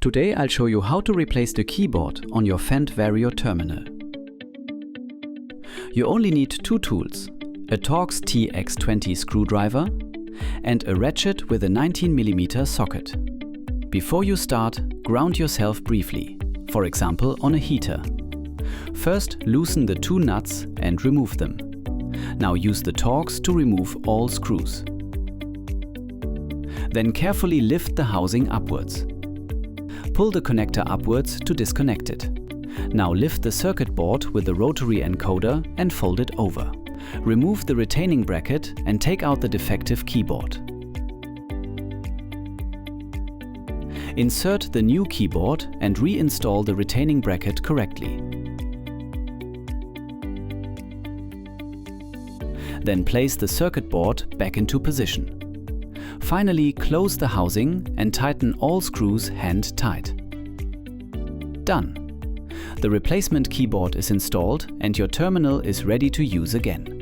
Today I'll show you how to replace the keyboard on your Fendt Vario Terminal. You only need two tools, a Torx TX20 screwdriver and a ratchet with a 19mm socket. Before you start, ground yourself briefly, for example on a heater. First loosen the two nuts and remove them. Now use the Torx to remove all screws. Then carefully lift the housing upwards. Pull the connector upwards to disconnect it. Now lift the circuit board with the rotary encoder and fold it over. Remove the retaining bracket and take out the defective keyboard. Insert the new keyboard and reinstall the retaining bracket correctly. Then place the circuit board back into position. Finally, close the housing and tighten all screws hand tight. Done! The replacement keyboard is installed and your terminal is ready to use again.